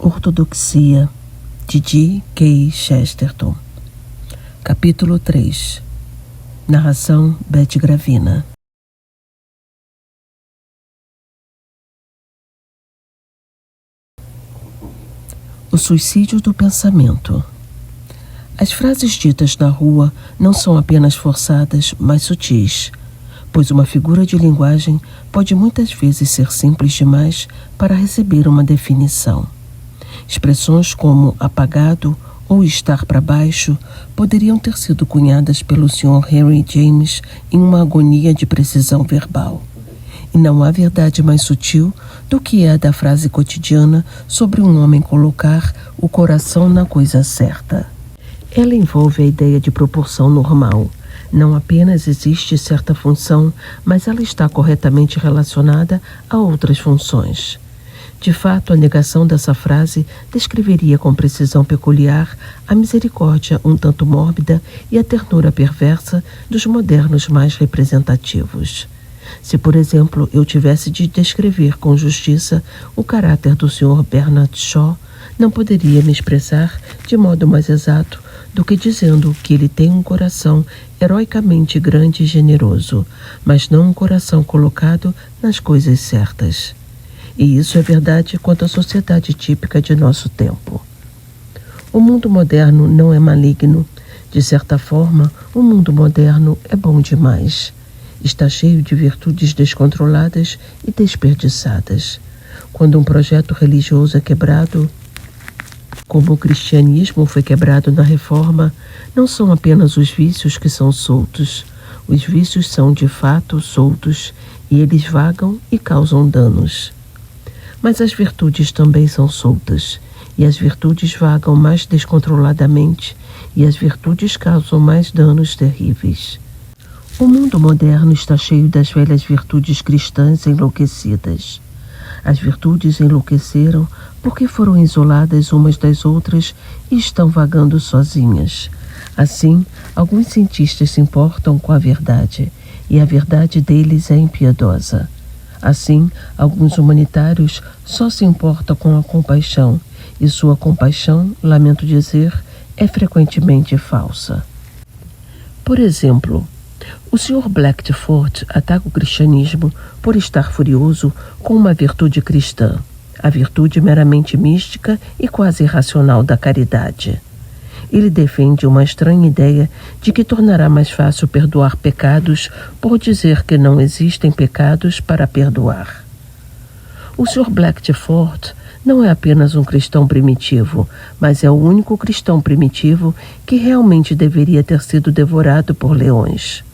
Ortodoxia, de G.K. Chesterton. Capítulo 3. Narração Beth Gravina. O suicídio do pensamento. As frases ditas na rua não são apenas forçadas, mas sutis, pois uma figura de linguagem pode muitas vezes ser simples demais para receber uma definição. Expressões como apagado ou estar para baixo poderiam ter sido cunhadas pelo Sr. Henry James em uma agonia de precisão verbal. E não há verdade mais sutil do que a da frase cotidiana sobre um homem colocar o coração na coisa certa. Ela envolve a ideia de proporção normal. Não apenas existe certa função, mas ela está corretamente relacionada a outras funções. De fato, a negação dessa frase descreveria com precisão peculiar a misericórdia um tanto mórbida e a ternura perversa dos modernos mais representativos. Se, por exemplo, eu tivesse de descrever com justiça o caráter do Sr. Bernard Shaw, não poderia me expressar de modo mais exato do que dizendo que ele tem um coração heroicamente grande e generoso, mas não um coração colocado nas coisas certas. E isso é verdade quanto à sociedade típica de nosso tempo. O mundo moderno não é maligno. De certa forma, o mundo moderno é bom demais. Está cheio de virtudes descontroladas e desperdiçadas. Quando um projeto religioso é quebrado, como o cristianismo foi quebrado na Reforma, não são apenas os vícios que são soltos. Os vícios são, de fato, soltos, e eles vagam e causam danos. Mas as virtudes também são soltas, e as virtudes vagam mais descontroladamente, e as virtudes causam mais danos terríveis. O mundo moderno está cheio das velhas virtudes cristãs enlouquecidas. As virtudes enlouqueceram porque foram isoladas umas das outras e estão vagando sozinhas. Assim, alguns cientistas se importam com a verdade, e a verdade deles é impiedosa. Assim, alguns humanitários só se importam com a compaixão, e sua compaixão, lamento dizer, é frequentemente falsa. Por exemplo, o Sr. Blackford ataca o cristianismo por estar furioso com uma virtude cristã, a virtude meramente mística e quase irracional da caridade. Ele defende uma estranha ideia de que tornará mais fácil perdoar pecados por dizer que não existem pecados para perdoar. O Sr. Blackford não é apenas um cristão primitivo, mas é o único cristão primitivo que realmente deveria ter sido devorado por leões.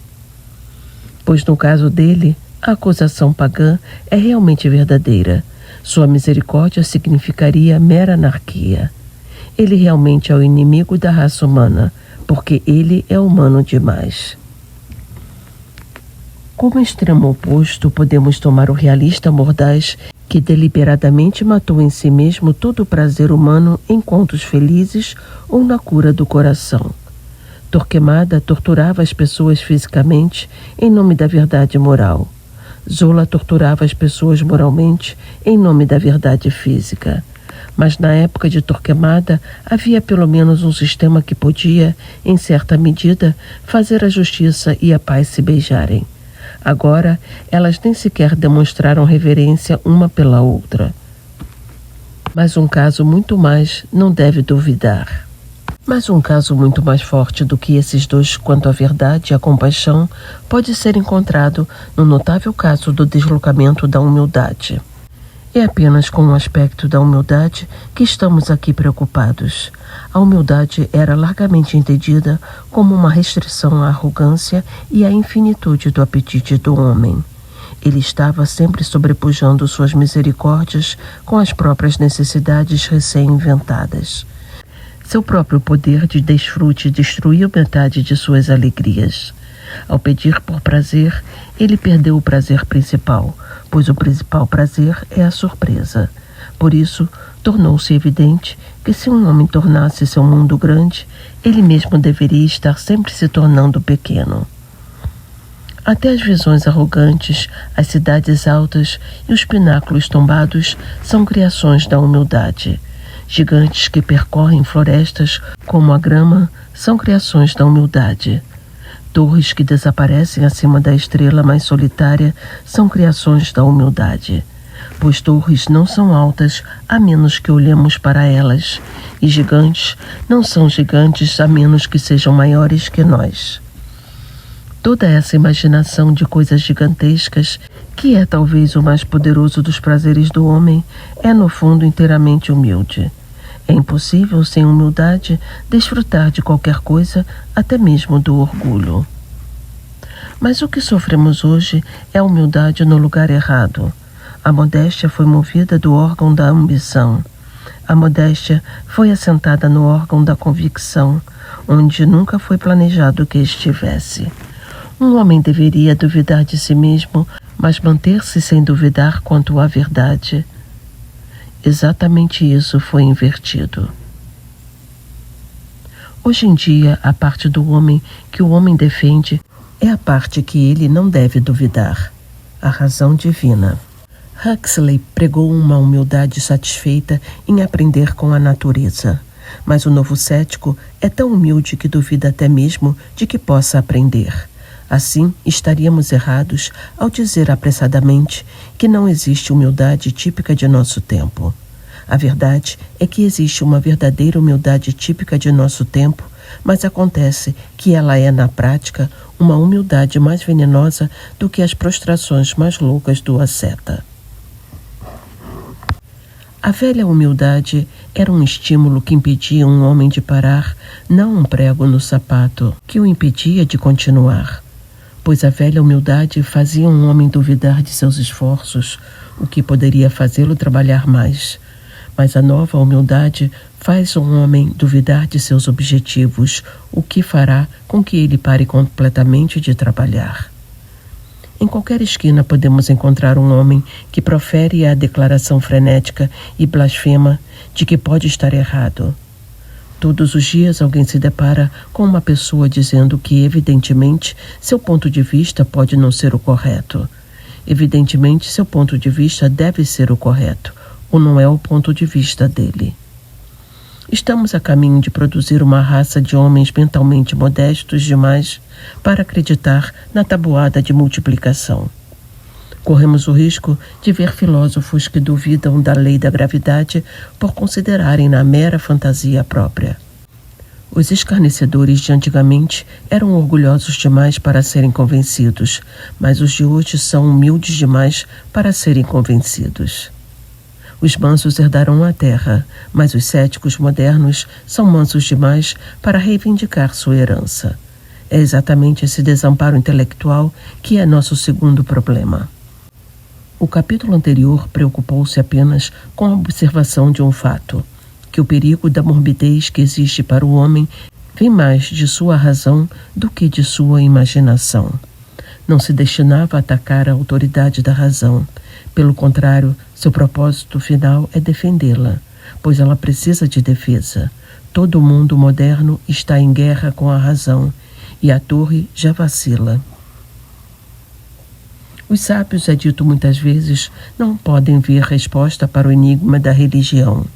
Pois no caso dele, a acusação pagã é realmente verdadeira. Sua misericórdia significaria mera anarquia. Ele realmente é o inimigo da raça humana, porque ele é humano demais. Como extremo oposto, podemos tomar o realista mordaz que deliberadamente matou em si mesmo todo o prazer humano em contos felizes ou na cura do coração. Torquemada torturava as pessoas fisicamente em nome da verdade moral. Zola torturava as pessoas moralmente em nome da verdade física. Mas na época de Torquemada havia pelo menos um sistema que podia, em certa medida, fazer a justiça e a paz se beijarem. Agora, elas nem sequer demonstraram reverência uma pela outra. Mas um caso muito mais não deve duvidar. Mas um caso muito mais forte do que esses dois quanto à verdade e à compaixão pode ser encontrado no notável caso do deslocamento da humildade. É apenas com o aspecto da humildade que estamos aqui preocupados. A humildade era largamente entendida como uma restrição à arrogância e à infinitude do apetite do homem. Ele estava sempre sobrepujando suas misericórdias com as próprias necessidades recém-inventadas. Seu próprio poder de desfrute destruiu metade de suas alegrias. Ao pedir por prazer, ele perdeu o prazer principal, pois o principal prazer é a surpresa. Por isso, tornou-se evidente que se um homem tornasse seu mundo grande, ele mesmo deveria estar sempre se tornando pequeno. Até as visões arrogantes, as cidades altas e os pináculos tombados são criações da humildade. Gigantes que percorrem florestas como a grama são criações da humildade. Torres que desaparecem acima da estrela mais solitária são criações da humildade. Pois torres não são altas a menos que olhemos para elas, e gigantes não são gigantes a menos que sejam maiores que nós. Toda essa imaginação de coisas gigantescas, que é talvez o mais poderoso dos prazeres do homem, é no fundo inteiramente humilde. É impossível, sem humildade, desfrutar de qualquer coisa, até mesmo do orgulho. Mas o que sofremos hoje é a humildade no lugar errado. A modéstia foi movida do órgão da ambição. A modéstia foi assentada no órgão da convicção, onde nunca foi planejado que estivesse. Um homem deveria duvidar de si mesmo, mas manter-se sem duvidar quanto à verdade. Exatamente isso foi invertido. Hoje em dia, a parte do homem que o homem defende é a parte que ele não deve duvidar, a razão divina. Huxley pregou uma humildade satisfeita em aprender com a natureza, mas o novo cético é tão humilde que duvida até mesmo de que possa aprender. Assim, estaríamos errados ao dizer apressadamente que não existe humildade típica de nosso tempo. A verdade é que existe uma verdadeira humildade típica de nosso tempo, mas acontece que ela é, na prática, uma humildade mais venenosa do que as prostrações mais loucas do asceta. A velha humildade era um estímulo que impedia um homem de parar, não um prego no sapato que o impedia de continuar. Pois a velha humildade fazia um homem duvidar de seus esforços, o que poderia fazê-lo trabalhar mais. Mas a nova humildade faz um homem duvidar de seus objetivos, o que fará com que ele pare completamente de trabalhar. Em qualquer esquina podemos encontrar um homem que profere a declaração frenética e blasfema de que pode estar errado. Todos os dias alguém se depara com uma pessoa dizendo que, evidentemente, seu ponto de vista pode não ser o correto. Evidentemente, seu ponto de vista deve ser o correto, ou não é o ponto de vista dele. Estamos a caminho de produzir uma raça de homens mentalmente modestos demais para acreditar na tabuada de multiplicação. Corremos o risco de ver filósofos que duvidam da lei da gravidade por considerarem-na mera fantasia própria. Os escarnecedores de antigamente eram orgulhosos demais para serem convencidos, mas os de hoje são humildes demais para serem convencidos. Os mansos herdarão a terra, mas os céticos modernos são mansos demais para reivindicar sua herança. É exatamente esse desamparo intelectual que é nosso segundo problema. O capítulo anterior preocupou-se apenas com a observação de um fato, que o perigo da morbidez que existe para o homem vem mais de sua razão do que de sua imaginação. Não se destinava a atacar a autoridade da razão. Pelo contrário, seu propósito final é defendê-la, pois ela precisa de defesa. Todo o mundo moderno está em guerra com a razão, e a torre já vacila. Os sábios, é dito muitas vezes, não podem ver resposta para o enigma da religião.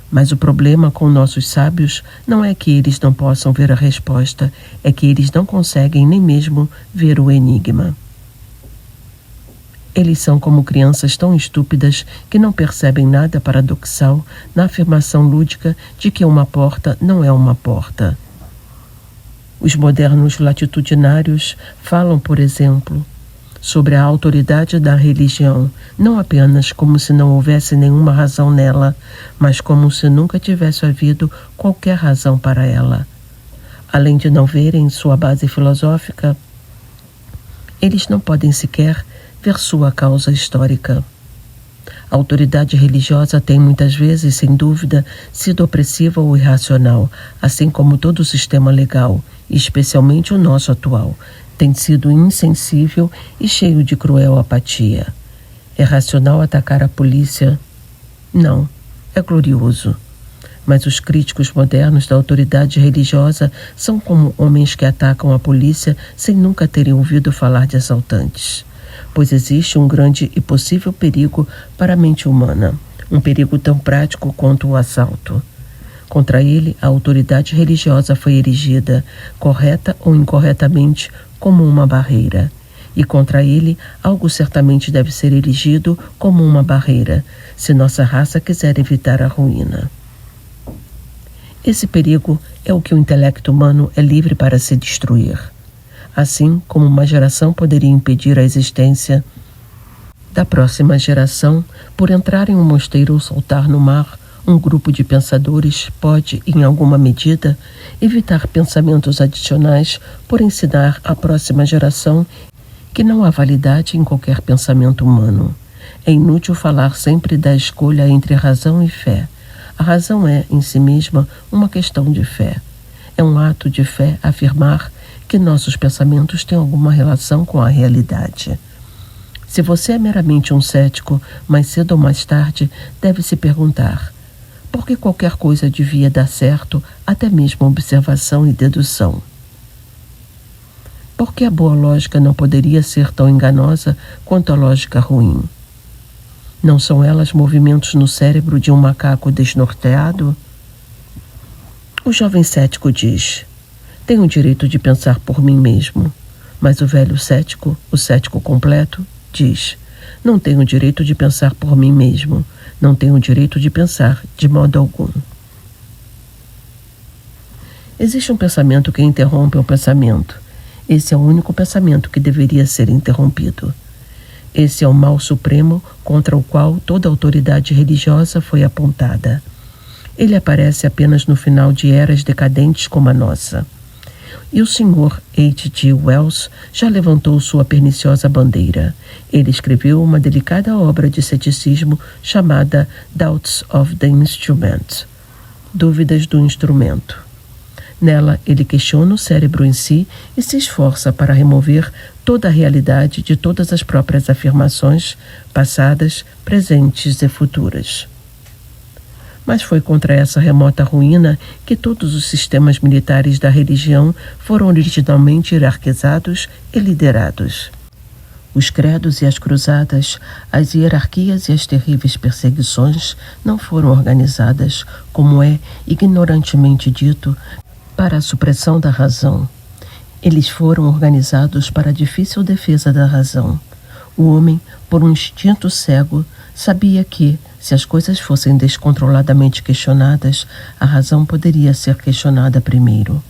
Mas o problema com nossos sábios não é que eles não possam ver a resposta, é que eles não conseguem nem mesmo ver o enigma. Eles são como crianças tão estúpidas que não percebem nada paradoxal na afirmação lúdica de que uma porta não é uma porta. Os modernos latitudinários falam, por exemplo, sobre a autoridade da religião, não apenas como se não houvesse nenhuma razão nela, mas como se nunca tivesse havido qualquer razão para ela. Além de não verem sua base filosófica, eles não podem sequer ver sua causa histórica. A autoridade religiosa tem muitas vezes, sem dúvida, sido opressiva ou irracional, assim como todo o sistema legal, e especialmente o nosso atual, tem sido insensível e cheio de cruel apatia. É racional atacar a polícia? Não, é glorioso. Mas os críticos modernos da autoridade religiosa são como homens que atacam a polícia sem nunca terem ouvido falar de assaltantes. Pois existe um grande e possível perigo para a mente humana. um perigo tão prático quanto o assalto. Contra ele, a autoridade religiosa foi erigida, correta ou incorretamente, como uma barreira. E contra ele, algo certamente deve ser erigido como uma barreira, se nossa raça quiser evitar a ruína. Esse perigo é o que o intelecto humano é livre para se destruir. Assim como uma geração poderia impedir a existência da próxima geração por entrar em um mosteiro ou soltar no mar, um grupo de pensadores pode, em alguma medida, evitar pensamentos adicionais por ensinar à próxima geração que não há validade em qualquer pensamento humano. É inútil falar sempre da escolha entre razão e fé. A razão é, em si mesma, uma questão de fé. É um ato de fé afirmar que nossos pensamentos têm alguma relação com a realidade. Se você é meramente um cético, mais cedo ou mais tarde, deve se perguntar: por que qualquer coisa devia dar certo, até mesmo observação e dedução? Por que a boa lógica não poderia ser tão enganosa quanto a lógica ruim? Não são elas movimentos no cérebro de um macaco desnorteado? O jovem cético diz: tenho o direito de pensar por mim mesmo. Mas o velho cético, o cético completo, diz: não tenho o direito de pensar por mim mesmo. Não tenho o direito de pensar de modo algum. Existe um pensamento que interrompe o pensamento. Esse é o único pensamento que deveria ser interrompido. Esse é o mal supremo contra o qual toda autoridade religiosa foi apontada. Ele aparece apenas no final de eras decadentes como a nossa. E o Sr. H.G. Wells já levantou sua perniciosa bandeira. Ele escreveu uma delicada obra de ceticismo chamada Doubts of the Instrument, Dúvidas do Instrumento. Nela, ele questiona o cérebro em si e se esforça para remover toda a realidade de todas as próprias afirmações, passadas, presentes e futuras. Mas foi contra essa remota ruína que todos os sistemas militares da religião foram originalmente hierarquizados e liderados. Os credos e as cruzadas, as hierarquias e as terríveis perseguições não foram organizadas, como é ignorantemente dito, para a supressão da razão. Eles foram organizados para a difícil defesa da razão. O homem, por um instinto cego, sabia que, se as coisas fossem descontroladamente questionadas, a razão poderia ser questionada primeiro.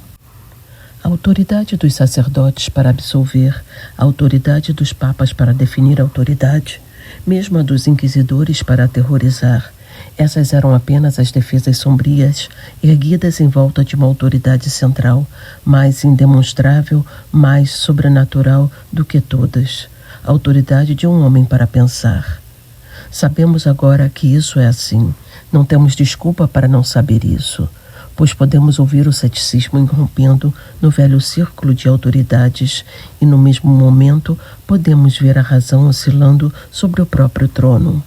A autoridade dos sacerdotes para absolver, a autoridade dos papas para definir a autoridade, mesmo a dos inquisidores para aterrorizar, essas eram apenas as defesas sombrias, erguidas em volta de uma autoridade central, mais indemonstrável, mais sobrenatural do que todas, a autoridade de um homem para pensar. Sabemos agora que isso é assim. Não temos desculpa para não saber isso, pois podemos ouvir o ceticismo irrompendo no velho círculo de autoridades e, no mesmo momento, podemos ver a razão oscilando sobre o próprio trono.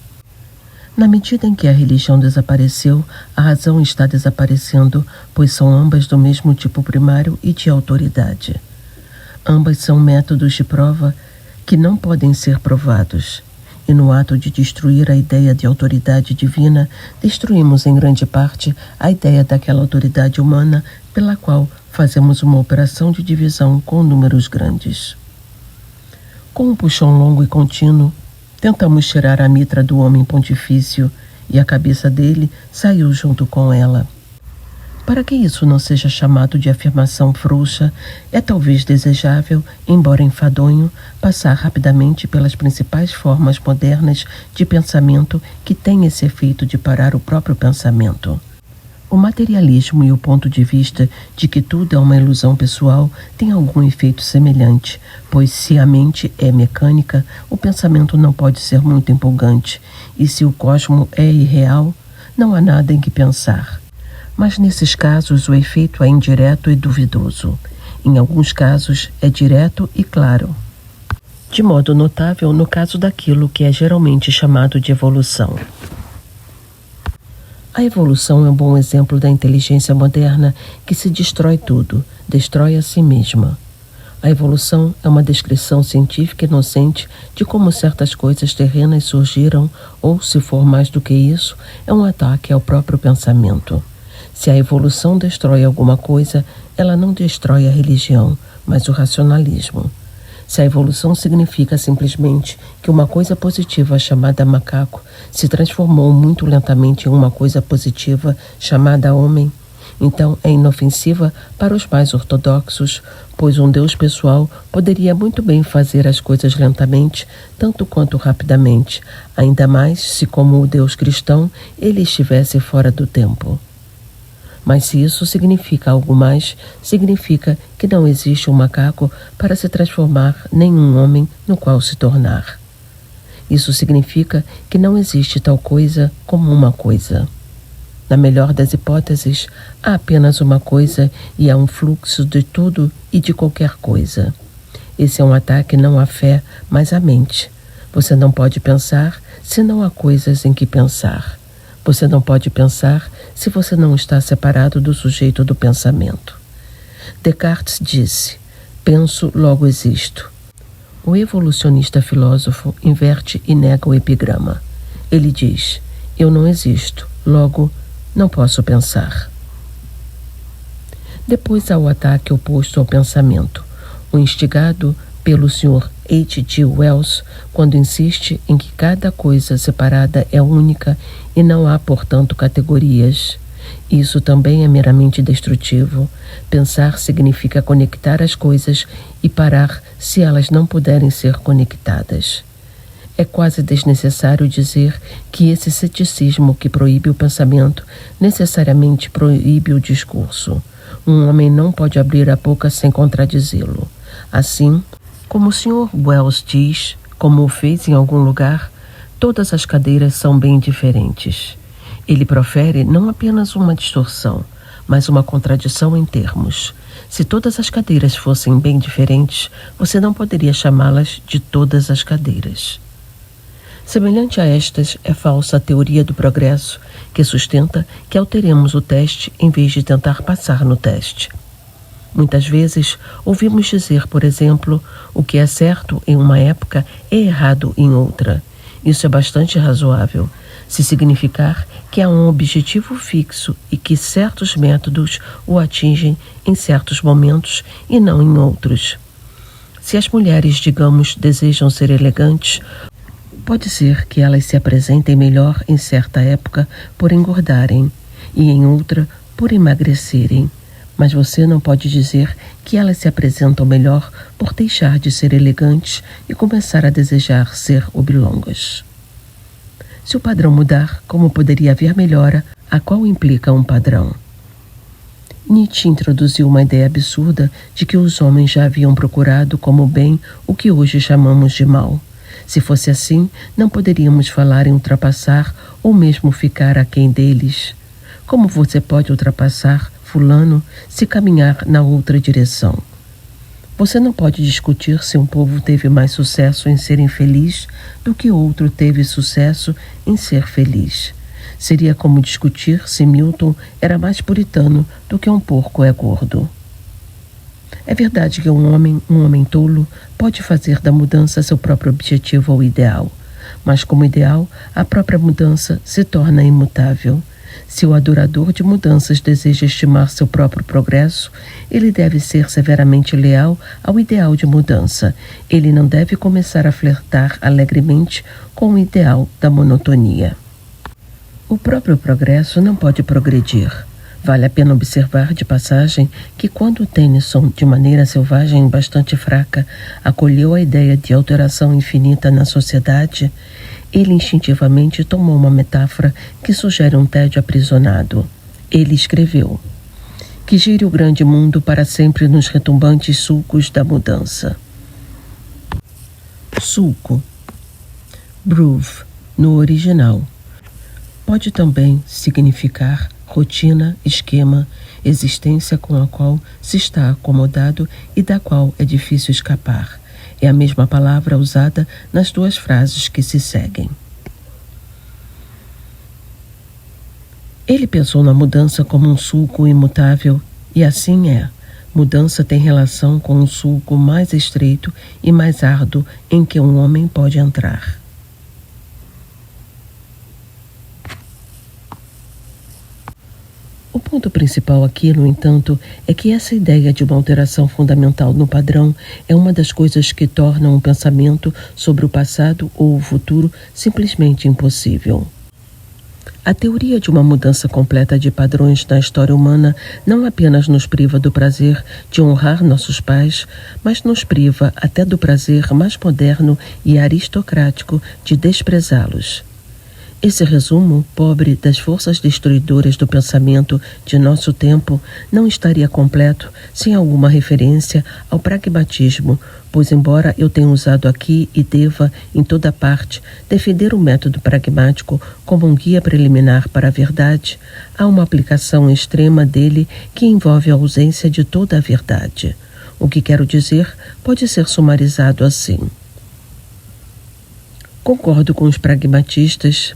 Na medida em que a religião desapareceu, a razão está desaparecendo, pois são ambas do mesmo tipo primário e de autoridade. Ambas são métodos de prova que não podem ser provados. E no ato de destruir a ideia de autoridade divina, destruímos em grande parte a ideia daquela autoridade humana pela qual fazemos uma operação de divisão com números grandes. Com um puxão longo e contínuo, tentamos tirar a mitra do homem pontifício e a cabeça dele saiu junto com ela. Para que isso não seja chamado de afirmação frouxa, é talvez desejável, embora enfadonho, passar rapidamente pelas principais formas modernas de pensamento que têm esse efeito de parar o próprio pensamento. O materialismo e o ponto de vista de que tudo é uma ilusão pessoal têm algum efeito semelhante, pois se a mente é mecânica, o pensamento não pode ser muito empolgante, e se o cosmo é irreal, não há nada em que pensar. Mas nesses casos o efeito é indireto e duvidoso. Em alguns casos é direto e claro. De modo notável no caso daquilo que é geralmente chamado de evolução. A evolução é um bom exemplo da inteligência moderna que se destrói tudo, destrói a si mesma. A evolução é uma descrição científica inocente de como certas coisas terrenas surgiram, ou, se for mais do que isso, é um ataque ao próprio pensamento. Se a evolução destrói alguma coisa, ela não destrói a religião, mas o racionalismo. Se a evolução significa simplesmente que uma coisa positiva chamada macaco se transformou muito lentamente em uma coisa positiva chamada homem, então é inofensiva para os mais ortodoxos, pois um Deus pessoal poderia muito bem fazer as coisas lentamente, tanto quanto rapidamente, ainda mais se, como o Deus cristão, ele estivesse fora do tempo. Mas se isso significa algo mais, significa que não existe um macaco para se transformar nem um homem no qual se tornar. Isso significa que não existe tal coisa como uma coisa. Na melhor das hipóteses, há apenas uma coisa e há um fluxo de tudo e de qualquer coisa. Esse é um ataque não à fé, mas à mente. Você não pode pensar se não há coisas em que pensar. Você não pode pensar se você não está separado do sujeito do pensamento. Descartes disse: penso, logo existo. O evolucionista filósofo inverte e nega o epigrama. Ele diz: eu não existo, logo não posso pensar. Depois há o ataque oposto ao pensamento, o instigado pelo Sr. H.G. Wells, quando insiste em que cada coisa separada é única e não há, portanto, categorias. Isso também é meramente destrutivo. Pensar significa conectar as coisas e parar se elas não puderem ser conectadas. É quase desnecessário dizer que esse ceticismo que proíbe o pensamento necessariamente proíbe o discurso. Um homem não pode abrir a boca sem contradizê-lo. Assim, como o Sr. Wells diz, como o fez em algum lugar, todas as cadeiras são bem diferentes. Ele profere não apenas uma distorção, mas uma contradição em termos. Se todas as cadeiras fossem bem diferentes, você não poderia chamá-las de todas as cadeiras. Semelhante a estas é falsa a teoria do progresso, que sustenta que alteremos o teste em vez de tentar passar no teste. Muitas vezes ouvimos dizer, por exemplo, o que é certo em uma época é errado em outra. Isso é bastante razoável, se significar que há um objetivo fixo e que certos métodos o atingem em certos momentos e não em outros. Se as mulheres, digamos, desejam ser elegantes, pode ser que elas se apresentem melhor em certa época por engordarem e em outra por emagrecerem. Mas você não pode dizer que elas se apresentam melhor por deixar de ser elegantes e começar a desejar ser oblongas. Se o padrão mudar, como poderia haver melhora, a qual implica um padrão? Nietzsche introduziu uma ideia absurda de que os homens já haviam procurado como bem o que hoje chamamos de mal. Se fosse assim, não poderíamos falar em ultrapassar ou mesmo ficar aquém deles. Como você pode ultrapassar fulano se caminhar na outra direção? Você não pode discutir se um povo teve mais sucesso em ser infeliz do que outro teve sucesso em ser feliz. Seria como discutir se Milton era mais puritano do que um porco é gordo. É verdade que um homem tolo, pode fazer da mudança seu próprio objetivo ou ideal, mas como ideal, a própria mudança se torna imutável. Se o adorador de mudanças deseja estimar seu próprio progresso, ele deve ser severamente leal ao ideal de mudança. Ele não deve começar a flertar alegremente com o ideal da monotonia. O próprio progresso não pode progredir. Vale a pena observar de passagem que quando Tennyson, de maneira selvagem e bastante fraca, acolheu a ideia de alteração infinita na sociedade, ele instintivamente tomou uma metáfora que sugere um tédio aprisionado. Ele escreveu: que gire o grande mundo para sempre nos retumbantes sulcos da mudança. Sulco, groove, no original. Pode também significar rotina, esquema, existência com a qual se está acomodado e da qual é difícil escapar. É a mesma palavra usada nas duas frases que se seguem. Ele pensou na mudança como um sulco imutável, e assim é. Mudança tem relação com o sulco mais estreito e mais árduo em que um homem pode entrar. O ponto principal aqui, no entanto, é que essa ideia de uma alteração fundamental no padrão é uma das coisas que tornam o pensamento sobre o passado ou o futuro simplesmente impossível. A teoria de uma mudança completa de padrões na história humana não apenas nos priva do prazer de honrar nossos pais, mas nos priva até do prazer mais moderno e aristocrático de desprezá-los. Esse resumo pobre das forças destruidoras do pensamento de nosso tempo não estaria completo sem alguma referência ao pragmatismo, pois embora eu tenha usado aqui e deva, em toda parte, defender o método pragmático como um guia preliminar para a verdade, há uma aplicação extrema dele que envolve a ausência de toda a verdade. O que quero dizer pode ser sumarizado assim. Concordo com os pragmatistas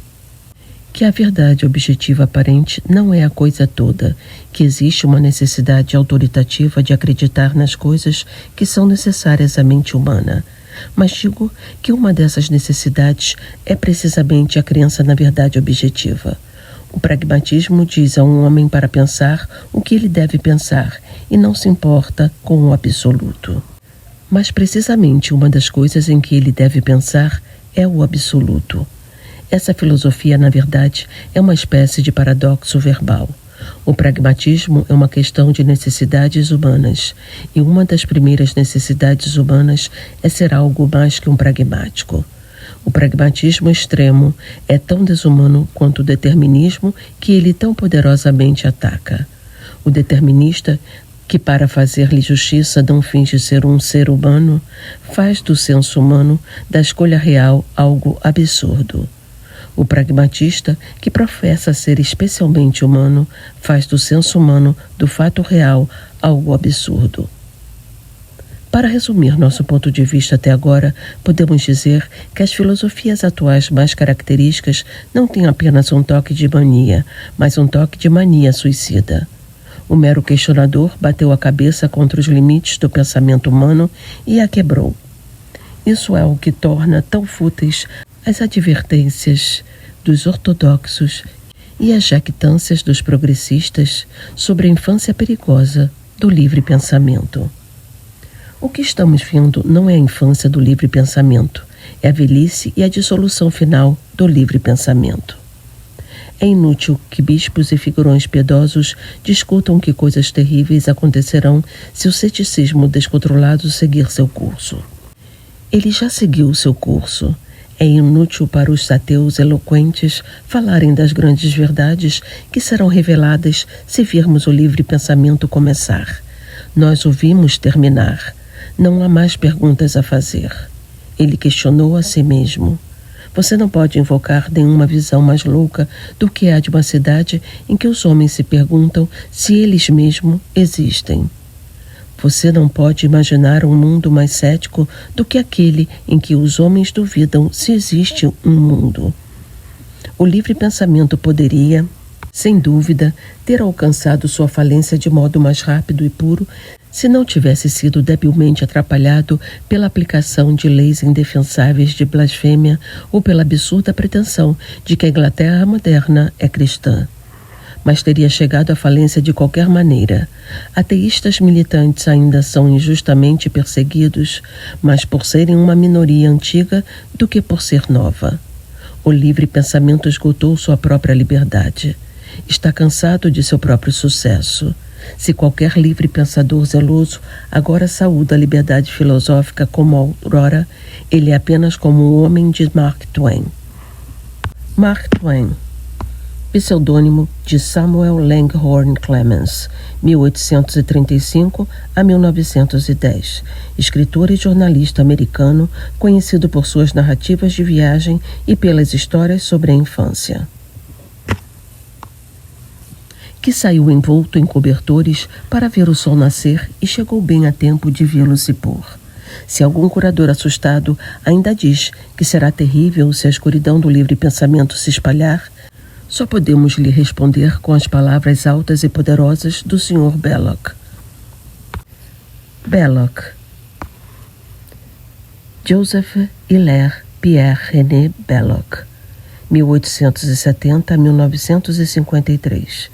que a verdade objetiva aparente não é a coisa toda, que existe uma necessidade autoritativa de acreditar nas coisas que são necessárias à mente humana. Mas digo que uma dessas necessidades é precisamente a crença na verdade objetiva. O pragmatismo diz a um homem para pensar o que ele deve pensar e não se importa com o absoluto. Mas precisamente uma das coisas em que ele deve pensar é o absoluto. Essa filosofia, na verdade, é uma espécie de paradoxo verbal. O pragmatismo é uma questão de necessidades humanas, e uma das primeiras necessidades humanas é ser algo mais que um pragmático. O pragmatismo extremo é tão desumano quanto o determinismo que ele tão poderosamente ataca. O determinista, que para fazer-lhe justiça não finge ser um ser humano, faz do senso humano, da escolha real, algo absurdo. O pragmatista, que professa ser especialmente humano, faz do senso humano, do fato real, algo absurdo. Para resumir nosso ponto de vista até agora, podemos dizer que as filosofias atuais mais características não têm apenas um toque de mania, mas um toque de mania suicida. O mero questionador bateu a cabeça contra os limites do pensamento humano e a quebrou. Isso é o que torna tão fúteis as advertências dos ortodoxos e as jactâncias dos progressistas sobre a infância perigosa do livre pensamento. O que estamos vendo não é a infância do livre pensamento, é a velhice e a dissolução final do livre pensamento. É inútil que bispos e figurões piedosos discutam que coisas terríveis acontecerão se o ceticismo descontrolado seguir seu curso. Ele já seguiu seu curso. É inútil para os ateus eloquentes falarem das grandes verdades que serão reveladas se virmos o livre pensamento começar. Nós o vimos terminar. Não há mais perguntas a fazer. Ele questionou a si mesmo. Você não pode invocar nenhuma visão mais louca do que a de uma cidade em que os homens se perguntam se eles mesmos existem. Você não pode imaginar um mundo mais cético do que aquele em que os homens duvidam se existe um mundo. O livre pensamento poderia, sem dúvida, ter alcançado sua falência de modo mais rápido e puro se não tivesse sido debilmente atrapalhado pela aplicação de leis indefensáveis de blasfêmia ou pela absurda pretensão de que a Inglaterra moderna é cristã. Mas teria chegado à falência de qualquer maneira. Ateístas militantes ainda são injustamente perseguidos, mas por serem uma minoria antiga do que por ser nova. O livre pensamento esgotou sua própria liberdade. Está cansado de seu próprio sucesso. Se qualquer livre pensador zeloso agora saúda a liberdade filosófica como outrora, ele é apenas como o homem de Mark Twain. Mark Twain, pseudônimo de Samuel Langhorne Clemens, 1835 a 1910, escritor e jornalista americano, conhecido por suas narrativas de viagem e pelas histórias sobre a infância. Que saiu envolto em cobertores para ver o sol nascer e chegou bem a tempo de vê-lo se pôr. Se algum curador assustado ainda diz que será terrível se a escuridão do livre pensamento se espalhar, só podemos lhe responder com as palavras altas e poderosas do Sr. Belloc. Belloc. Joseph Hilaire Pierre René Belloc, 1870 a 1953.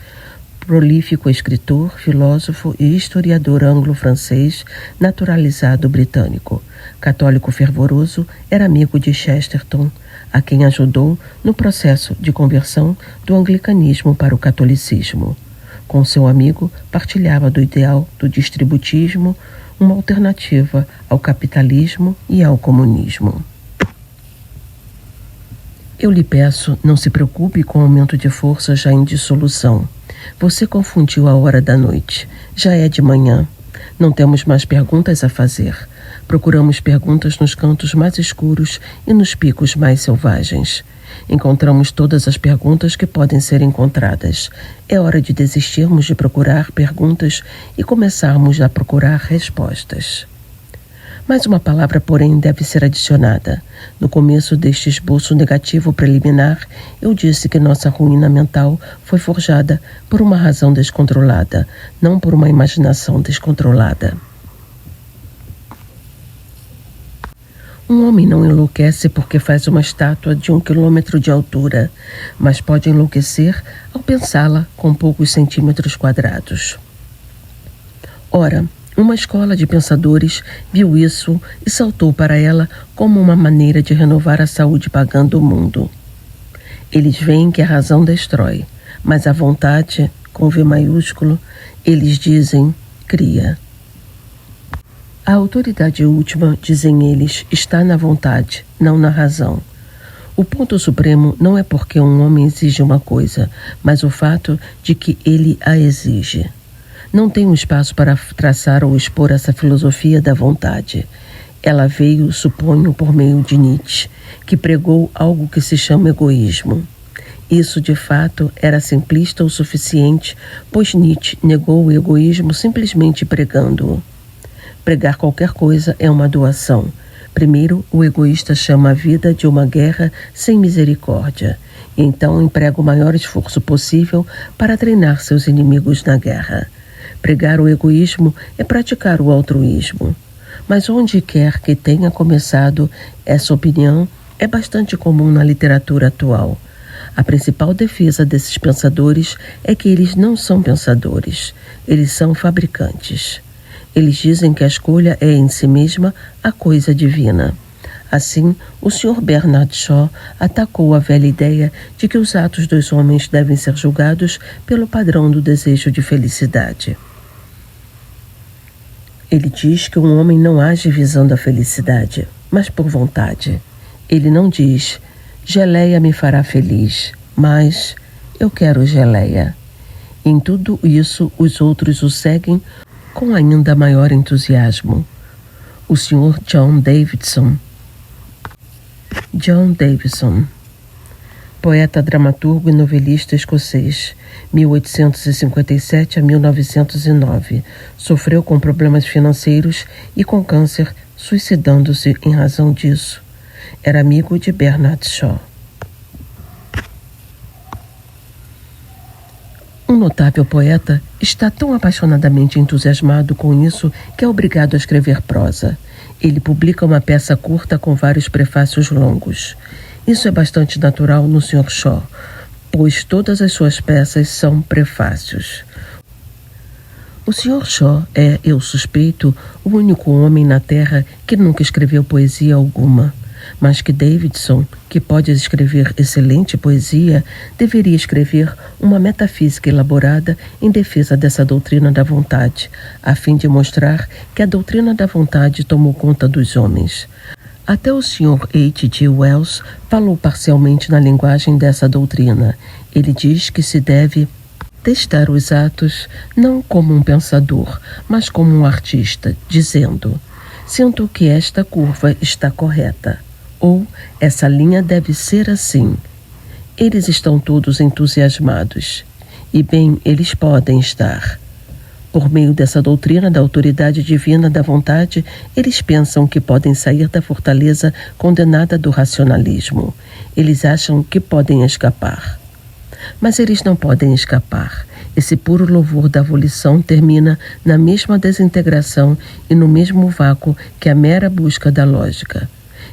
Prolífico escritor, filósofo e historiador anglo-francês, naturalizado britânico. Católico fervoroso, era amigo de Chesterton, a quem ajudou no processo de conversão do anglicanismo para o catolicismo. Com seu amigo, partilhava do ideal do distributismo, uma alternativa ao capitalismo e ao comunismo. Eu lhe peço, não se preocupe com o aumento de força já em dissolução. Você confundiu a hora da noite. Já é de manhã. Não temos mais perguntas a fazer. Procuramos perguntas nos cantos mais escuros e nos picos mais selvagens. Encontramos todas as perguntas que podem ser encontradas. É hora de desistirmos de procurar perguntas e começarmos a procurar respostas. Mais uma palavra, porém, deve ser adicionada. No começo deste esboço negativo preliminar, eu disse que nossa ruína mental foi forjada por uma razão descontrolada, não por uma imaginação descontrolada. Um homem não enlouquece porque faz uma estátua de 1 quilômetro de altura, mas pode enlouquecer ao pensá-la com poucos centímetros quadrados. Ora, uma escola de pensadores viu isso e saltou para ela como uma maneira de renovar a saúde pagando o mundo. Eles veem que a razão destrói, mas a vontade, com V maiúsculo, eles dizem, cria. A autoridade última, dizem eles, está na vontade, não na razão. O ponto supremo não é porque um homem exige uma coisa, mas o fato de que ele a exige. Não tenho espaço para traçar ou expor essa filosofia da vontade. Ela veio, suponho, por meio de Nietzsche, que pregou algo que se chama egoísmo. Isso, de fato, era simplista o suficiente, pois Nietzsche negou o egoísmo simplesmente pregando-o. Pregar qualquer coisa é uma doação. Primeiro, o egoísta chama a vida de uma guerra sem misericórdia, e então emprega o maior esforço possível para treinar seus inimigos na guerra. Pregar o egoísmo é praticar o altruísmo. Mas onde quer que tenha começado, essa opinião é bastante comum na literatura atual. A principal defesa desses pensadores é que eles não são pensadores, eles são fabricantes. Eles dizem que a escolha é em si mesma a coisa divina. Assim, o Sr. Bernard Shaw atacou a velha ideia de que os atos dos homens devem ser julgados pelo padrão do desejo de felicidade. Ele diz que um homem não age visando a felicidade, mas por vontade. Ele não diz, geleia me fará feliz, mas eu quero geleia. Em tudo isso, os outros o seguem com ainda maior entusiasmo. O Sr. John Davidson, poeta, dramaturgo e novelista escocês, 1857 a 1909, sofreu com problemas financeiros e com câncer, suicidando-se em razão disso. Era amigo de Bernard Shaw. Um notável poeta está tão apaixonadamente entusiasmado com isso que é obrigado a escrever prosa. Ele publica uma peça curta com vários prefácios longos. Isso é bastante natural no Sr. Shaw, pois todas as suas peças são prefácios. O Sr. Shaw é, eu suspeito, o único homem na Terra que nunca escreveu poesia alguma. Mas que Davidson, que pode escrever excelente poesia, deveria escrever uma metafísica elaborada em defesa dessa doutrina da vontade, a fim de mostrar que a doutrina da vontade tomou conta dos homens. Até o Sr. H.G. Wells falou parcialmente na linguagem dessa doutrina. Ele diz que se deve testar os atos não como um pensador, mas como um artista, dizendo: sinto que esta curva está correta, ou essa linha deve ser assim. Eles estão todos entusiasmados, e bem eles podem estar. Por meio dessa doutrina da autoridade divina da vontade, eles pensam que podem sair da fortaleza condenada do racionalismo. Eles acham que podem escapar. Mas eles não podem escapar. Esse puro louvor da volição termina na mesma desintegração e no mesmo vácuo que a mera busca da lógica.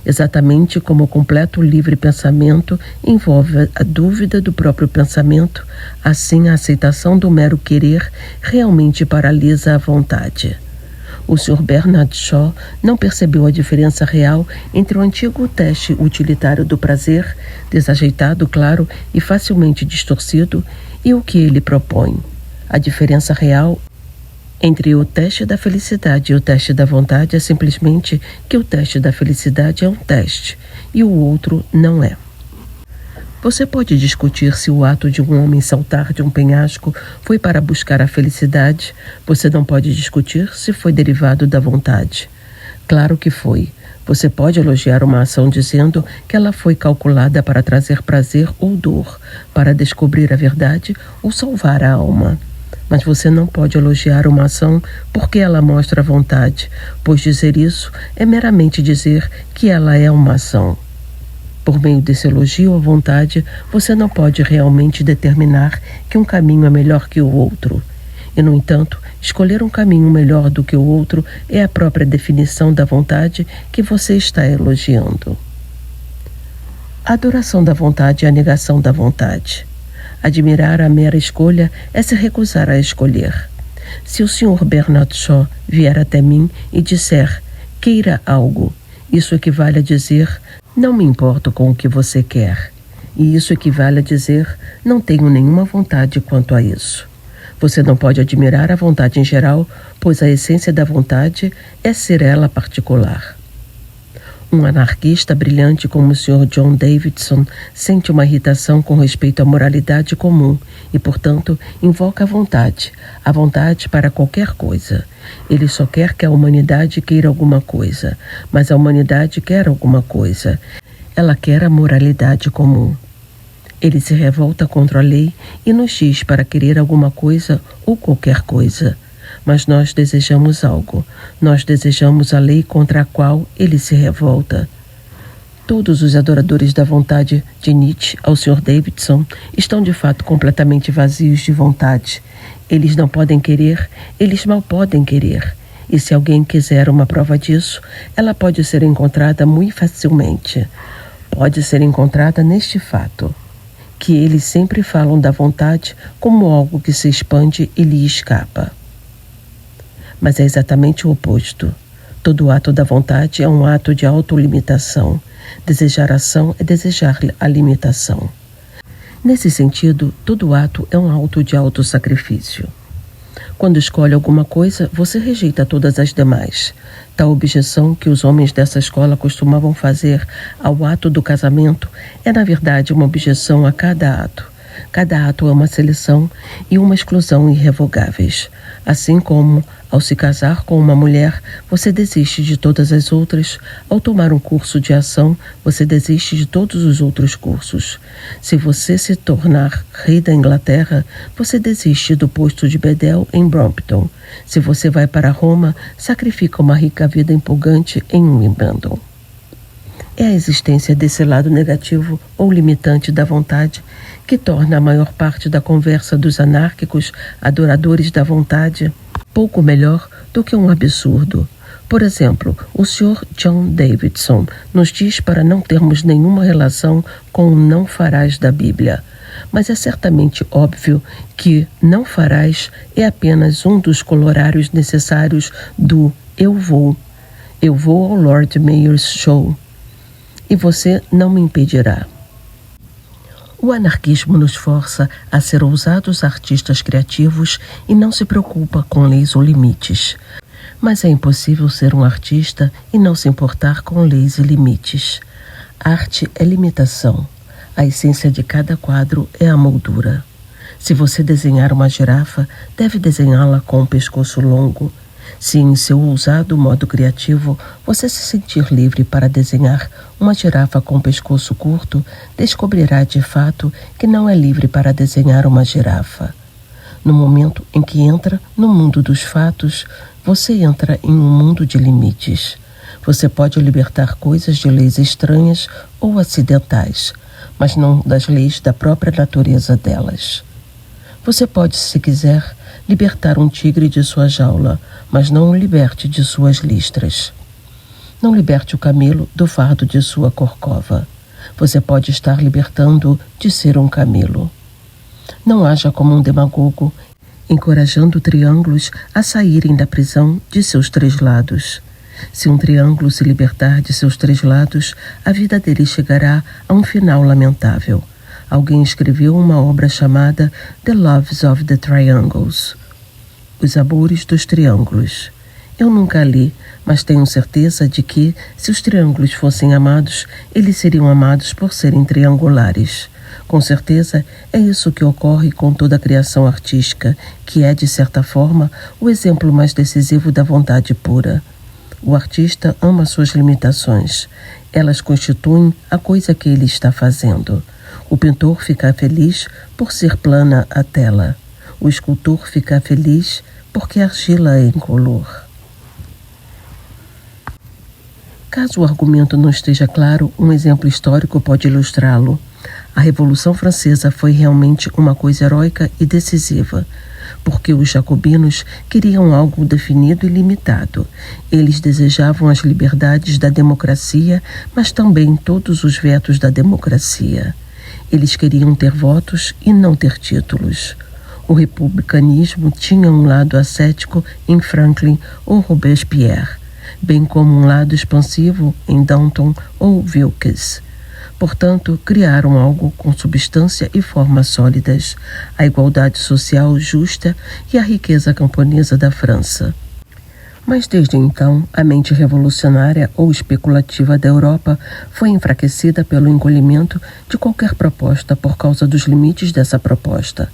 Exatamente como o completo livre pensamento envolve a dúvida do próprio pensamento, assim a aceitação do mero querer realmente paralisa a vontade. O Sr. Bernard Shaw não percebeu a diferença real entre o antigo teste utilitário do prazer, desajeitado, claro, e facilmente distorcido, e o que ele propõe. A diferença real entre o teste da felicidade e o teste da vontade é simplesmente que o teste da felicidade é um teste e o outro não é. Você pode discutir se o ato de um homem saltar de um penhasco foi para buscar a felicidade. Você não pode discutir se foi derivado da vontade. Claro que foi. Você pode elogiar uma ação dizendo que ela foi calculada para trazer prazer ou dor, para descobrir a verdade ou salvar a alma. Mas você não pode elogiar uma ação porque ela mostra vontade, pois dizer isso é meramente dizer que ela é uma ação. Por meio desse elogio à vontade, você não pode realmente determinar que um caminho é melhor que o outro. E, no entanto, escolher um caminho melhor do que o outro é a própria definição da vontade que você está elogiando. A adoração da vontade é a negação da vontade. Admirar a mera escolha é se recusar a escolher. Se o Sr. Bernard Shaw vier até mim e disser, queira algo, isso equivale a dizer, não me importo com o que você quer. E isso equivale a dizer, não tenho nenhuma vontade quanto a isso. Você não pode admirar a vontade em geral, pois a essência da vontade é ser ela particular. Um anarquista brilhante como o Sr. John Davidson sente uma irritação com respeito à moralidade comum e, portanto, invoca a vontade para qualquer coisa. Ele só quer que a humanidade queira alguma coisa, mas a humanidade quer alguma coisa. Ela quer a moralidade comum. Ele se revolta contra a lei e nos diz para querer alguma coisa ou qualquer coisa. Mas nós desejamos algo. Nós desejamos a lei contra a qual ele se revolta. Todos os adoradores da vontade de Nietzsche ao Sr. Davidson estão de fato completamente vazios de vontade. Eles não podem querer, eles mal podem querer. E se alguém quiser uma prova disso, ela pode ser encontrada muito facilmente. Pode ser encontrada neste fato, que eles sempre falam da vontade como algo que se expande e lhe escapa. Mas é exatamente o oposto. Todo ato da vontade é um ato de autolimitação. Desejar ação é desejar a limitação. Nesse sentido, todo ato é um ato de autossacrifício. Quando escolhe alguma coisa, você rejeita todas as demais. Tal objeção que os homens dessa escola costumavam fazer ao ato do casamento é, na verdade, uma objeção a cada ato. Cada ato é uma seleção e uma exclusão irrevogáveis. Assim como, ao se casar com uma mulher, você desiste de todas as outras, ao tomar um curso de ação, você desiste de todos os outros cursos. Se você se tornar rei da Inglaterra, você desiste do posto de bedel em Brompton. Se você vai para Roma, sacrifica uma rica vida empolgante em Wimbledon. É a existência desse lado negativo ou limitante da vontade que torna a maior parte da conversa dos anárquicos adoradores da vontade pouco melhor do que um absurdo. Por exemplo, o Sr. John Davidson nos diz para não termos nenhuma relação com o não farás da Bíblia. Mas é certamente óbvio que não farás é apenas um dos colorários necessários do eu vou ao Lord Mayor's Show. E você não me impedirá. O anarquismo nos força a ser ousados artistas criativos e não se preocupa com leis ou limites. Mas é impossível ser um artista e não se importar com leis e limites. Arte é limitação. A essência de cada quadro é a moldura. Se você desenhar uma girafa, deve desenhá-la com um pescoço longo. Se em seu ousado modo criativo você se sentir livre para desenhar uma girafa com pescoço curto, descobrirá de fato que não é livre para desenhar uma girafa. No momento em que entra no mundo dos fatos, você entra em um mundo de limites. Você pode libertar coisas de leis estranhas ou acidentais, mas não das leis da própria natureza delas. Você pode, se quiser, libertar um tigre de sua jaula, mas não o liberte de suas listras. Não liberte o camelo do fardo de sua corcova. Você pode estar libertando-o de ser um camelo. Não haja como um demagogo, encorajando triângulos a saírem da prisão de seus 3 lados. Se um triângulo se libertar de seus 3 lados, a vida dele chegará a um final lamentável. Alguém escreveu uma obra chamada The Loves of the Triangles, Os Amores dos Triângulos. Eu nunca a li, mas tenho certeza de que, se os triângulos fossem amados, eles seriam amados por serem triangulares. Com certeza, é isso que ocorre com toda a criação artística, que é, de certa forma, o exemplo mais decisivo da vontade pura. O artista ama suas limitações. Elas constituem a coisa que ele está fazendo. O pintor fica feliz por ser plana a tela. O escultor fica feliz porque a argila é incolor. Caso o argumento não esteja claro, um exemplo histórico pode ilustrá-lo. A Revolução Francesa foi realmente uma coisa heróica e decisiva, porque os jacobinos queriam algo definido e limitado. Eles desejavam as liberdades da democracia, mas também todos os vetos da democracia. Eles queriam ter votos e não ter títulos. O republicanismo tinha um lado ascético em Franklin ou Robespierre, bem como um lado expansivo em Danton ou Wilkes. Portanto, criaram algo com substância e forma sólidas, a igualdade social justa e a riqueza camponesa da França. Mas desde então, a mente revolucionária ou especulativa da Europa foi enfraquecida pelo encolhimento de qualquer proposta por causa dos limites dessa proposta.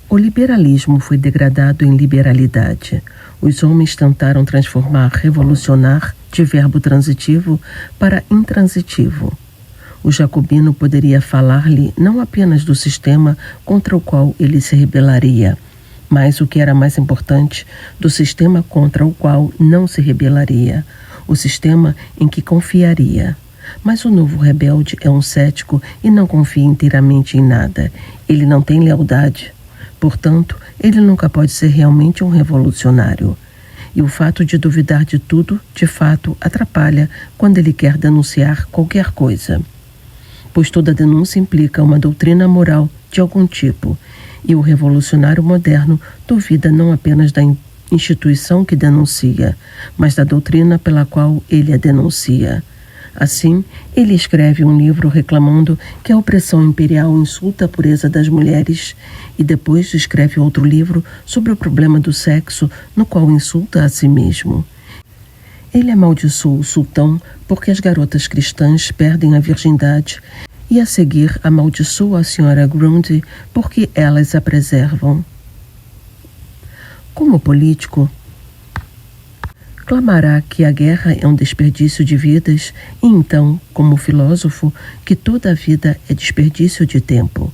O liberalismo foi degradado em liberalidade. Os homens tentaram transformar revolucionar de verbo transitivo para intransitivo. O jacobino poderia falar-lhe não apenas do sistema contra o qual ele se rebelaria, mas, o que era mais importante, do sistema contra o qual não se rebelaria, o sistema em que confiaria. Mas o novo rebelde é um cético e não confia inteiramente em nada. Ele não tem lealdade. Portanto, ele nunca pode ser realmente um revolucionário. E o fato de duvidar de tudo, de fato, atrapalha quando ele quer denunciar qualquer coisa. Pois toda denúncia implica uma doutrina moral de algum tipo, e o revolucionário moderno duvida não apenas da instituição que denuncia, mas da doutrina pela qual ele a denuncia. Assim, ele escreve um livro reclamando que a opressão imperial insulta a pureza das mulheres, e depois escreve outro livro sobre o problema do sexo, no qual insulta a si mesmo. Ele amaldiçoa o sultão porque as garotas cristãs perdem a virgindade, e a seguir amaldiçoa a senhora Grundy porque elas a preservam. Como político, clamará que a guerra é um desperdício de vidas e então, como filósofo, que toda a vida é desperdício de tempo.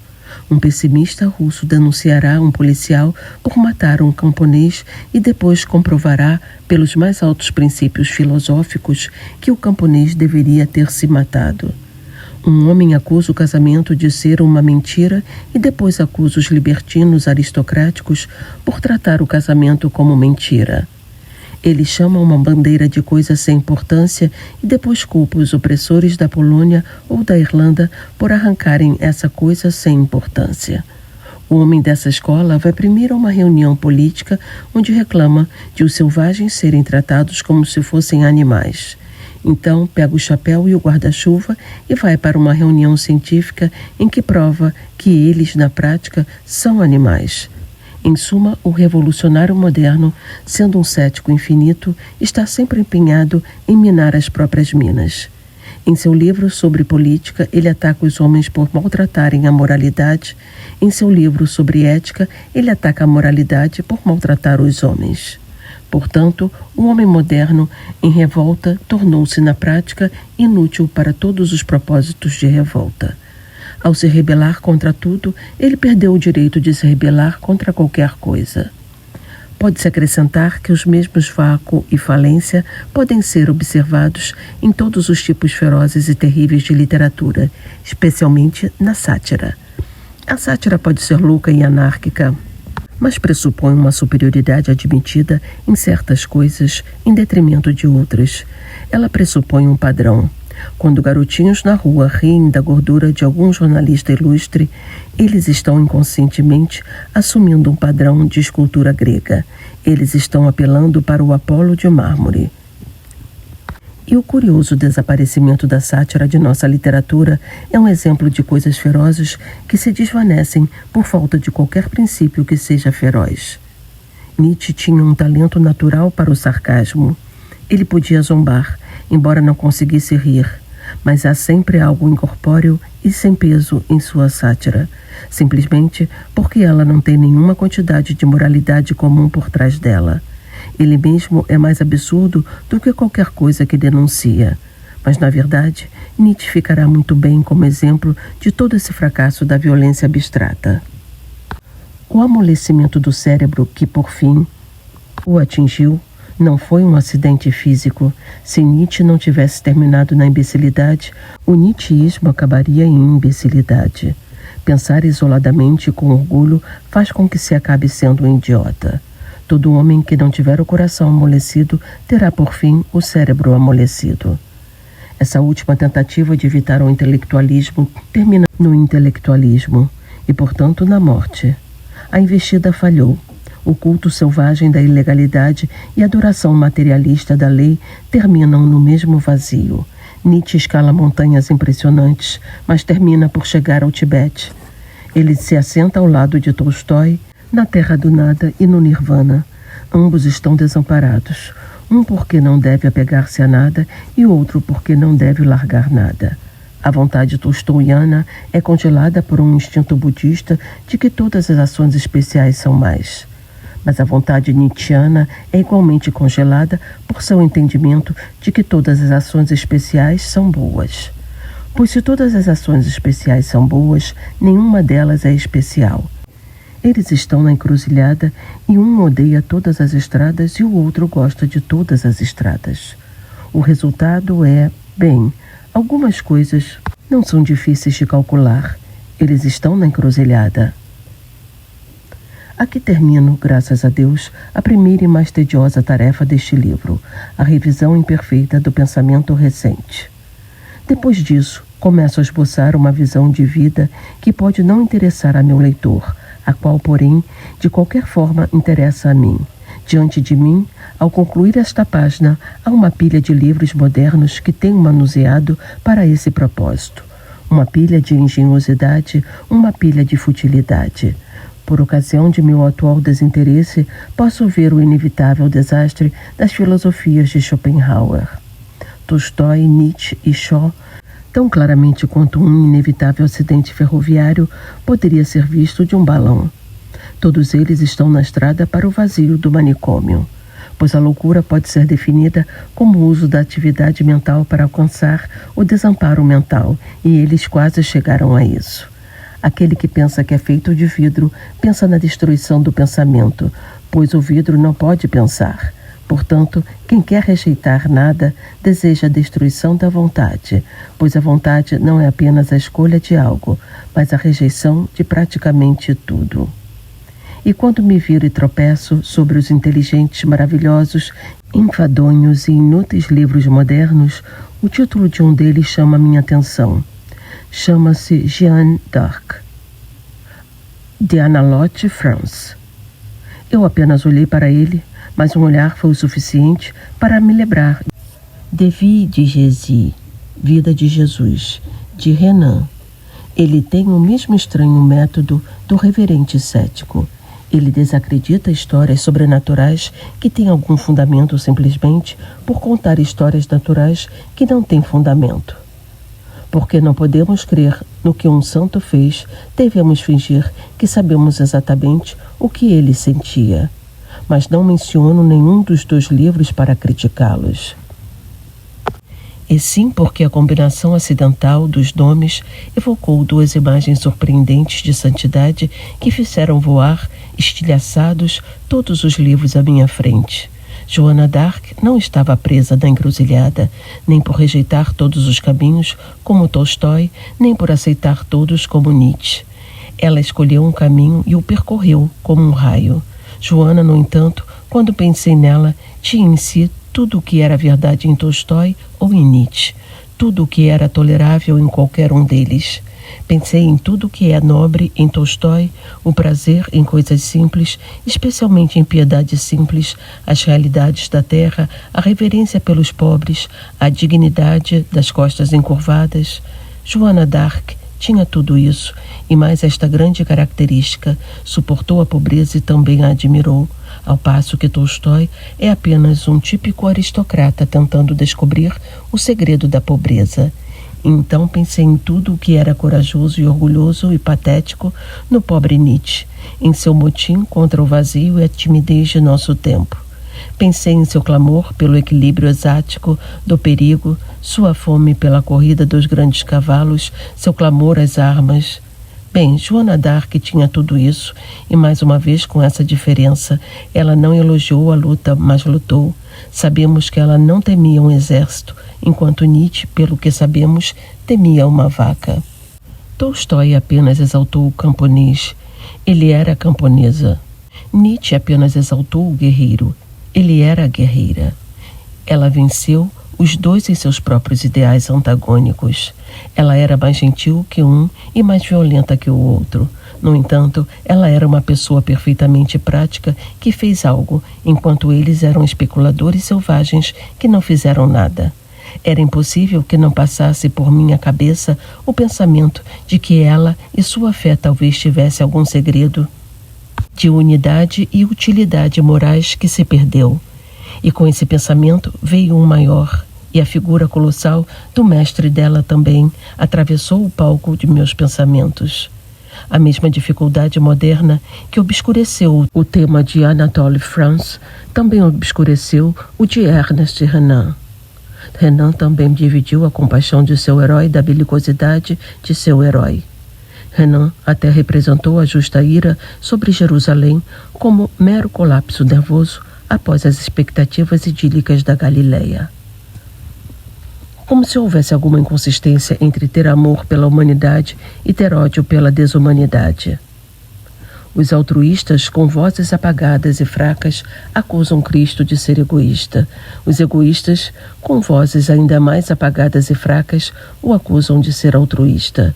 Um pessimista russo denunciará um policial por matar um camponês e depois comprovará, pelos mais altos princípios filosóficos, que o camponês deveria ter se matado. Um homem acusa o casamento de ser uma mentira e depois acusa os libertinos aristocráticos por tratar o casamento como mentira. Ele chama uma bandeira de coisa sem importância e depois culpa os opressores da Polônia ou da Irlanda por arrancarem essa coisa sem importância. O homem dessa escola vai primeiro a uma reunião política onde reclama de os selvagens serem tratados como se fossem animais. Então, pega o chapéu e o guarda-chuva e vai para uma reunião científica em que prova que eles, na prática, são animais. Em suma, o revolucionário moderno, sendo um cético infinito, está sempre empenhado em minar as próprias minas. Em seu livro sobre política, ele ataca os homens por maltratarem a moralidade. Em seu livro sobre ética, ele ataca a moralidade por maltratar os homens. Portanto, o homem moderno, em revolta, tornou-se, na prática, inútil para todos os propósitos de revolta. Ao se rebelar contra tudo, ele perdeu o direito de se rebelar contra qualquer coisa. Pode-se acrescentar que os mesmos vácuo e falência podem ser observados em todos os tipos ferozes e terríveis de literatura, especialmente na sátira. A sátira pode ser louca e anárquica, mas pressupõe uma superioridade admitida em certas coisas em detrimento de outras. Ela pressupõe um padrão. Quando garotinhos na rua riem da gordura de algum jornalista ilustre, eles estão inconscientemente assumindo um padrão de escultura grega. Eles estão apelando para o Apolo de mármore. E o curioso desaparecimento da sátira de nossa literatura é um exemplo de coisas ferozes que se desvanecem por falta de qualquer princípio que seja feroz. Nietzsche tinha um talento natural para o sarcasmo. Ele podia zombar, embora não conseguisse rir, mas há sempre algo incorpóreo e sem peso em sua sátira, simplesmente porque ela não tem nenhuma quantidade de moralidade comum por trás dela. Ele mesmo é mais absurdo do que qualquer coisa que denuncia. Mas, na verdade, Nietzsche ficará muito bem como exemplo de todo esse fracasso da violência abstrata. O amolecimento do cérebro que, por fim, o atingiu não foi um acidente físico. Se Nietzsche não tivesse terminado na imbecilidade, o nietzscheísmo acabaria em imbecilidade. Pensar isoladamente e com orgulho faz com que se acabe sendo um idiota. Todo homem que não tiver o coração amolecido terá, por fim, o cérebro amolecido. Essa última tentativa de evitar o intelectualismo termina no intelectualismo e, portanto, na morte. A investida falhou. O culto selvagem da ilegalidade e a adoração materialista da lei terminam no mesmo vazio. Nietzsche escala montanhas impressionantes, mas termina por chegar ao Tibete. Ele se assenta ao lado de Tolstói, na terra do nada e no nirvana. Ambos estão desamparados. Um porque não deve apegar-se a nada e outro porque não deve largar nada. A vontade tolstoiana é congelada por um instinto budista de que todas as ações especiais são mais. Mas a vontade nietzschiana é igualmente congelada por seu entendimento de que todas as ações especiais são boas. Pois se todas as ações especiais são boas, nenhuma delas é especial. Eles estão na encruzilhada e um odeia todas as estradas e o outro gosta de todas as estradas. O resultado é, bem, algumas coisas não são difíceis de calcular. Eles estão na encruzilhada. Aqui termino, graças a Deus, a primeira e mais tediosa tarefa deste livro, a revisão imperfeita do pensamento recente. Depois disso, começo a esboçar uma visão de vida que pode não interessar a meu leitor, a qual, porém, de qualquer forma interessa a mim. Diante de mim, ao concluir esta página, há uma pilha de livros modernos que tenho manuseado para esse propósito. Uma pilha de engenhosidade, uma pilha de futilidade. Por ocasião de meu atual desinteresse, posso ver o inevitável desastre das filosofias de Schopenhauer. Tolstói, Nietzsche e Shaw, tão claramente quanto um inevitável acidente ferroviário poderia ser visto de um balão. Todos eles estão na estrada para o vazio do manicômio, pois a loucura pode ser definida como o uso da atividade mental para alcançar o desamparo mental, e eles quase chegaram a isso. Aquele que pensa que é feito de vidro pensa na destruição do pensamento, pois o vidro não pode pensar. Portanto, quem quer rejeitar nada deseja a destruição da vontade, pois a vontade não é apenas a escolha de algo, mas a rejeição de praticamente tudo. E quando me viro e tropeço sobre os inteligentes, maravilhosos, enfadonhos e inúteis livros modernos, o título de um deles chama minha atenção. Chama-se Jeanne d'Arc, de Analotte, France. Eu apenas olhei para ele, mas um olhar foi o suficiente para me lembrar de Vie de Jésus, Vida de Jesus, de Renan. Ele tem o mesmo estranho método do reverente cético. Ele desacredita histórias sobrenaturais que têm algum fundamento simplesmente por contar histórias naturais que não têm fundamento. Porque não podemos crer no que um santo fez, devemos fingir que sabemos exatamente o que ele sentia. Mas não menciono nenhum dos dois livros para criticá-los. E sim porque a combinação acidental dos nomes evocou duas imagens surpreendentes de santidade que fizeram voar, estilhaçados, todos os livros à minha frente. Joana d'Arc não estava presa na encruzilhada, nem por rejeitar todos os caminhos, como Tolstói, nem por aceitar todos, como Nietzsche. Ela escolheu um caminho e o percorreu como um raio. Joana, no entanto, quando pensei nela, tinha em si tudo o que era verdade em Tolstói ou em Nietzsche, tudo o que era tolerável em qualquer um deles. Pensei em tudo o que é nobre em Tolstói, o prazer em coisas simples, especialmente em piedade simples, as realidades da terra, a reverência pelos pobres, a dignidade das costas encurvadas. Joana d'Arc tinha tudo isso e mais esta grande característica: suportou a pobreza e também a admirou, ao passo que Tolstói é apenas um típico aristocrata tentando descobrir o segredo da pobreza. Então pensei em tudo o que era corajoso e orgulhoso e patético no pobre Nietzsche, em seu motim contra o vazio e a timidez de nosso tempo. Pensei em seu clamor pelo equilíbrio exático do perigo, sua fome pela corrida dos grandes cavalos, seu clamor às armas. Bem, Joana d'Arc tinha tudo isso, e mais uma vez com essa diferença, ela não elogiou a luta, mas lutou. Sabemos que ela não temia um exército, enquanto Nietzsche, pelo que sabemos, temia uma vaca. Tolstói apenas exaltou o camponês. Ele era a camponesa. Nietzsche apenas exaltou o guerreiro. Ele era a guerreira. Ela venceu os dois em seus próprios ideais antagônicos. Ela era mais gentil que um e mais violenta que o outro. No entanto, ela era uma pessoa perfeitamente prática que fez algo, enquanto eles eram especuladores selvagens que não fizeram nada. Era impossível que não passasse por minha cabeça o pensamento de que ela e sua fé talvez tivesse algum segredo de unidade e utilidade morais que se perdeu. E com esse pensamento veio um maior, e a figura colossal do mestre dela também atravessou o palco de meus pensamentos. A mesma dificuldade moderna que obscureceu o tema de Anatole France também obscureceu o de Ernest Renan. Renan também dividiu a compaixão de seu herói da belicosidade de seu herói. Renan até representou a justa ira sobre Jerusalém como mero colapso nervoso após as expectativas idílicas da Galileia. Como se houvesse alguma inconsistência entre ter amor pela humanidade e ter ódio pela desumanidade. Os altruístas, com vozes apagadas e fracas, acusam Cristo de ser egoísta. Os egoístas, com vozes ainda mais apagadas e fracas, o acusam de ser altruísta.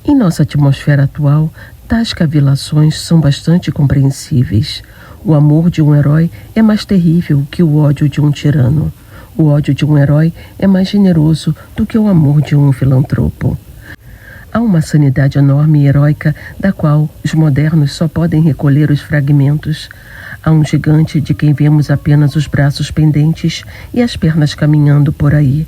Em nossa atmosfera atual, tais cavilações são bastante compreensíveis. O amor de um herói é mais terrível que o ódio de um tirano. O ódio de um herói é mais generoso do que o amor de um filantropo. Há uma sanidade enorme e heróica da qual os modernos só podem recolher os fragmentos. Há um gigante de quem vemos apenas os braços pendentes e as pernas caminhando por aí.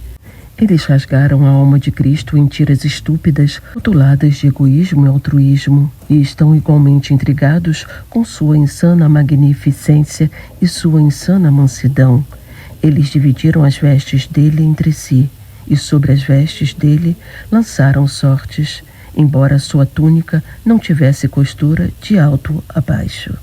Eles rasgaram a alma de Cristo em tiras estúpidas, rotuladas de egoísmo e altruísmo, e estão igualmente intrigados com sua insana magnificência e sua insana mansidão. Eles dividiram as vestes dele entre si, e sobre as vestes dele lançaram sortes, embora sua túnica não tivesse costura de alto a baixo.